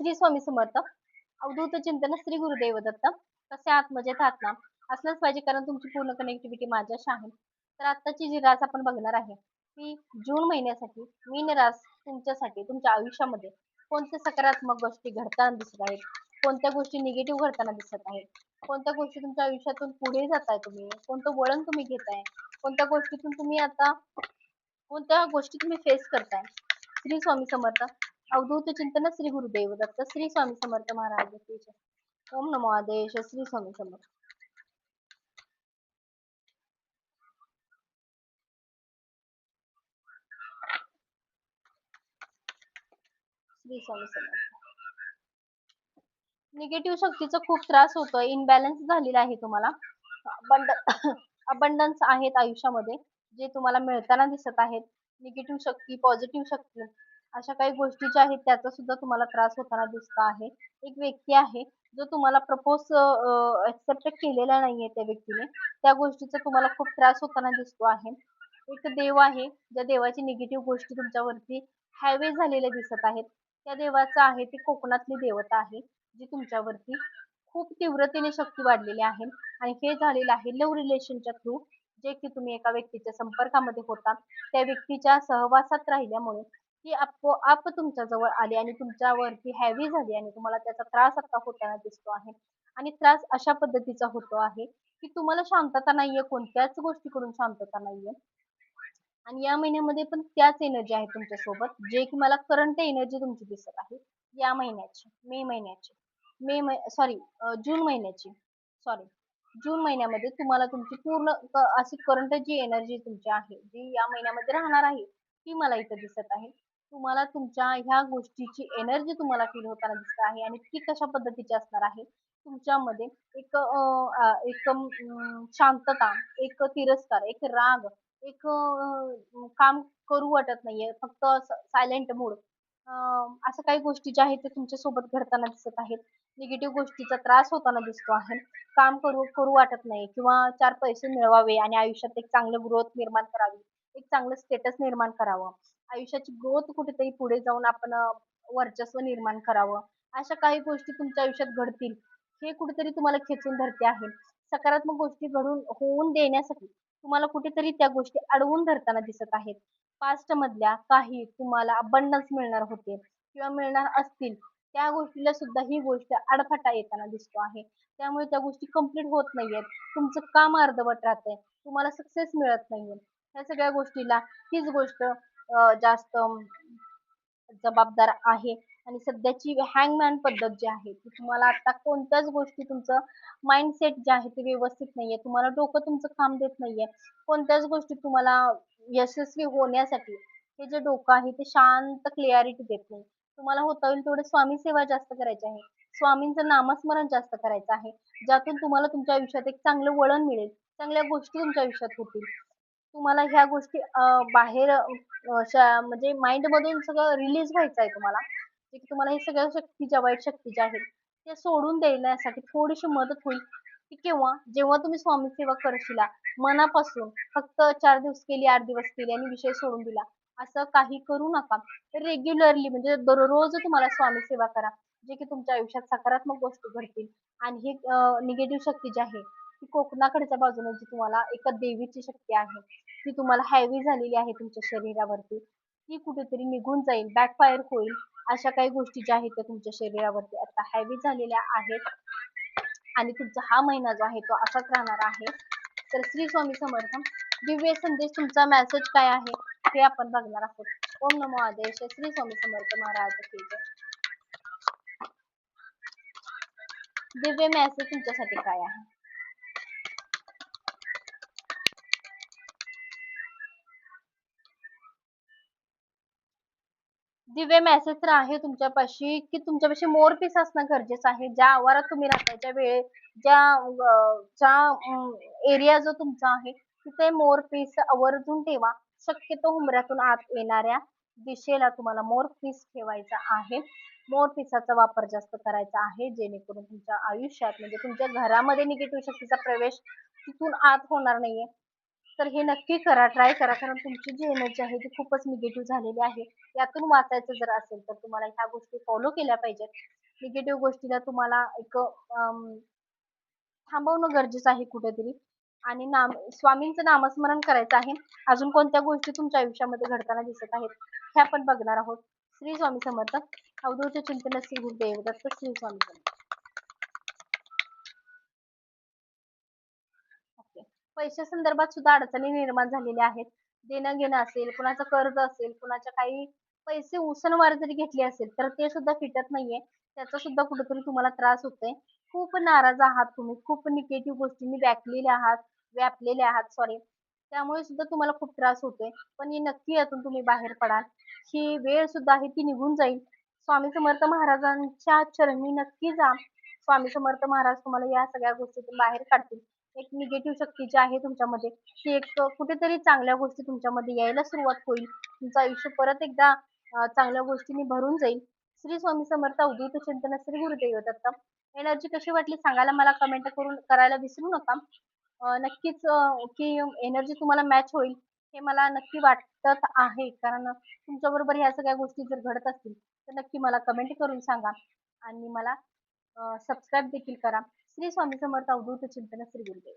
श्री स्वामी समर्थ. अवधूत चिंतन श्री गुरुदेव दत्त. कसे आहात? मजेत आहात ना? असलंच पाहिजे कारण तुमची पूर्ण कनेक्टिव्हिटी माझ्याशी आहे. तर आत्ताची जी रास आपण बघणार आहे ती जून महिन्यासाठी मीन रास तुमच्यासाठी तुमच्या आयुष्यामध्ये कोणत्या सकारात्मक गोष्टी घडताना दिसत आहेत, कोणत्या गोष्टी निगेटिव्ह घडताना दिसत आहेत, कोणत्या गोष्टी तुमच्या आयुष्यातून पुढे जाताय तुम्ही, कोणतं वळण तुम्ही घेताय, कोणत्या गोष्टीतून तुम्ही आता कोणत्या गोष्टी तुम्ही फेस करताय. श्री स्वामी समर्थ. अवधूत चिंतन श्री गुरुदेव दत्त. श्री स्वामी समर्थ महाराज की जय. ओम नमो आदेश. श्री स्वामी समर्थ. श्री स्वामी समर्थ. निगेटिव्ह शक्तीचा खूप त्रास होतोय, इनबॅलन्स झालेला आहे तुम्हाला. अबंडन्स आहेत आयुष्यामध्ये जे तुम्हाला मिळताना दिसत आहेत. निगेटिव्ह शक्ती, पॉझिटिव्ह शक्ती अशा काही गोष्टी ज्या आहेत त्याचा सुद्धा तुम्हाला त्रास होताना दिसत आहे. एक व्यक्ती आहे जो तुम्हाला प्रपोज एक्सेप्ट केलेला नाहीये त्या व्यक्तीने, त्या गोष्टीचा तुम्हाला खूप त्रास होताना दिसतो आहे. एक देव आहे ज्या देवाची निगेटिव्ह गोष्टी तुमच्यावरती हॅवी झालेल्या दिसत आहेत. त्या देवाचं आहे ती कोकणातली देवता आहे जी तुमच्यावरती खूप तीव्रतेने शक्ती वाढलेली आहे. आणि हे झालेलं आहे लव्ह रिलेशनच्या थ्रू, जे की तुम्ही एका व्यक्तीच्या संपर्कामध्ये होता, त्या व्यक्तीच्या सहवासात राहिल्यामुळे ती आपोआप तुमच्या जवळ आली आणि तुमच्यावरती हॅवी झाली आणि तुम्हाला त्याचा त्रास आता होताना दिसतो आहे. आणि त्रास अशा पद्धतीचा होतो आहे की तुम्हाला शांतता नाहीये, कोणत्याच गोष्टीकडून शांतता नाहीये. आणि या महिन्यामध्ये पण त्याच एनर्जी आहे तुमच्यासोबत, जे की मला करंट एनर्जी तुमची दिसत आहे या महिन्याची, मे महिन्याची, सॉरी जून महिन्याची, सॉरी जून महिन्यामध्ये तुम्हाला तुमची पूर्ण अशी करंट जी एनर्जी तुमची आहे जी या महिन्यामध्ये राहणार आहे ती मला इथं दिसत आहे. तुम्हाला तुमच्या ह्या गोष्टीची एनर्जी तुम्हाला फील होताना दिसत आहे आणि ती कशा पद्धतीची असणार आहे. तुमच्यामध्ये एक शांतता, एक तिरस्कार, एक राग, एक काम करू वाटत नाहीये, फक्त सायलेंट मूड, असं काही गोष्टी ज्या आहेत ते तुमच्या सोबत घडताना दिसत आहेत. निगेटिव्ह गोष्टीचा त्रास होताना दिसतो आहे. काम करू करू वाटत नाही किंवा चार पैसे मिळवावे आणि आयुष्यात एक चांगलं ग्रोथ निर्माण करावी, एक चांगलं स्टेटस निर्माण करावं, आयुष्याची ग्रोथ कुठेतरी पुढे जाऊन आपण वर्चस्व निर्माण करावं, अशा काही गोष्टी तुमच्या आयुष्यात घडतील हे कुठेतरी तुम्हाला खेचून धरते आहे. सकारात्मक गोष्टी घडून होऊन देण्यासाठी तुम्हाला कुठेतरी त्या गोष्टी अडवून धरताना दिसत आहेत. पास्ट मधल्या काही तुम्हाला अबंडन्स मिळणार होते किंवा मिळणार असतील त्या गोष्टीला सुद्धा ही गोष्ट आडफाटा येताना दिसतो आहे. त्यामुळे त्या गोष्टी कंप्लीट होत नाहीयेत. तुमचं काम अर्धवट राहतंय. तुम्हाला सक्सेस मिळत नाहीये. ह्या सगळ्या गोष्टीला हीच गोष्ट जास्त जबाबदार आहे. आणि सध्याची हँगमॅन पद्धत जी आहे ती तुम्हाला आता कोणत्याच गोष्टी तुमचं माइंडसेट जे आहे ते व्यवस्थित नाहीये. तुम्हाला डोकं तुमचं काम देत नाहीये. कोणत्याच गोष्टी तुम्हाला यशस्वी होण्यासाठी हे जे डोकं आहे ते शांत क्लॅरिटी देत नाही. तुम्हाला होता होईल तेवढे स्वामी सेवा जास्त करायची आहे. स्वामींचं नामस्मरण जास्त करायचं आहे. ज्यातून तुम्हाला तुमच्या आयुष्यात एक चांगलं वळण मिळेल. चांगल्या गोष्टी तुमच्या आयुष्यात होतील. तुम्हाला ह्या गोष्टी बाहेर म्हणजे माइंड मधून सगळं रिलीज व्हायचं आहे तुम्हाला. जे की तुम्हाला हे सगळ्या शक्ती ज्या वाईट शक्ती ज्या आहेत ते सोडून देण्यासाठी थोडीशी मदत होईल. ती केव्हा? जेव्हा तुम्ही स्वामी सेवा करशीला मनापासून, फक्त 4 दिवस केली, 8 दिवस केली आणि विषय सोडून दिला. असं काही करू नका. रेग्युलरली म्हणजे दररोज तुम्हाला स्वामी सेवा करा. जे की तुमच्या आयुष्यात सकारात्मक गोष्टी घडतील आणि ही निगेटिव्ह शक्ती जी आहे ती कोकणाकडच्या बाजूने जी तुम्हाला एका देवीची शक्ती आहे ती तुम्हाला हॅवी झालेली आहे तुमच्या शरीरावरती, ती कुठेतरी निघून जाईल, बॅकफायर होईल. अशा काही गोष्टी ज्या आहेत त्या तुमच्या शरीरावरती आता हॅवी झालेल्या आहेत आणि तुमचा हा महिना जो आहे तो असाच राहणार आहे. तर श्री स्वामी समर्थ. दिव्य संदेश तुमचा मेसेज काय आहे हे आपण बघणार आहोत. ओम नमो आदेश. श्री स्वामी समर्थ महाराज की जय. दिव्य मेसेज तुमच्यासाठी काय आहे? दिव्य मेसेज तर आहे तुमच्यापाशी की तुमच्यापाशी मोर पीस असणं गरजेचं आहे. ज्या आवारात तुम्ही राहताय, ज्या वेळे ज्या एरिया जो तुमचा आहे तिथे मोर पीस आवर्जून ठेवा. शक्यतो उंबऱ्यातून आत येणाऱ्या दिशेला तुम्हाला मोर पीस ठेवायचा आहे. मोर पिसाचा वापर जास्त करायचा आहे जेणेकरून तुमच्या आयुष्यात म्हणजे तुमच्या घरामध्ये निगेटिव्ह शक्तीचा प्रवेश तिथून आत होणार नाहीये. तर हे नक्की करा, ट्राय करा. कारण तुमची जी एनर्जी आहे ती खूपच निगेटिव्ह झालेली आहे. यातून वाचायचं जर असेल तर तुम्हाला ह्या गोष्टी फॉलो केल्या पाहिजेत. निगेटिव्ह गोष्टीला तुम्हाला एक थांबवणं गरजेचं आहे कुठेतरी आणि स्वामींचं नामस्मरण करायचं आहे. अजून कोणत्या गोष्टी तुमच्या आयुष्यामध्ये घडताना दिसत आहेत, हे आपण बघणार आहोत. श्री स्वामी समर्थ. अवधूत चिंतन श्री गुरुदेव दत्त. श्री स्वामी समर्थ. ओके. पैशा संदर्भात सुद्धा अडचणी निर्माण झालेल्या आहेत. देणं घेणं असेल, कुणाचं कर्ज असेल, कुणाच्या काही पैसे उसनवार जरी घेतले असेल, तर ते सुद्धा फिटत नाहीये. त्याचा सुद्धा कुठेतरी तुम्हाला त्रास होतोय. खूप नाराज आहात तुम्ही. खूप निगेटिव्ह गोष्टींनी व्यापलेले आहात सॉरी. त्यामुळे सुद्धा तुम्हाला खूप त्रास होतोय. पण हे नक्की यातून तुम्ही बाहेर पडाल. ही वेळ सुद्धा आहे ती निघून जाईल. स्वामी समर्थ महाराजांच्या चरणी नक्की जा. स्वामी समर्थ महाराज तुम्हाला या सगळ्या गोष्टीतून बाहेर काढतील. एक निगेटिव्ह शक्ती जी आहे तुमच्यामध्ये ती एक कुठेतरी चांगल्या गोष्टी तुमच्यामध्ये यायला सुरुवात होईल. तुमचं आयुष्य परत एकदा चांगल्या गोष्टींनी भरून जाईल. श्री स्वामी समर्थ. अवधूत चिंतन श्री गुरुदेव दत्त. एनर्जी कशी वाटली सांगायला मला कमेंट करून करायला विसरू नका. नक्कीच की एनर्जी तुम्हाला मॅच होईल हे मला नक्की वाटत आहे. कारण तुमच्याबरोबर ह्या सगळ्या गोष्टी जर घडत असतील तर नक्की मला कमेंट करून सांगा आणि मला सबस्क्राईब देखील करा. श्री स्वामी समर्थ. अवधूत चिंतन श्री गुरुदेव.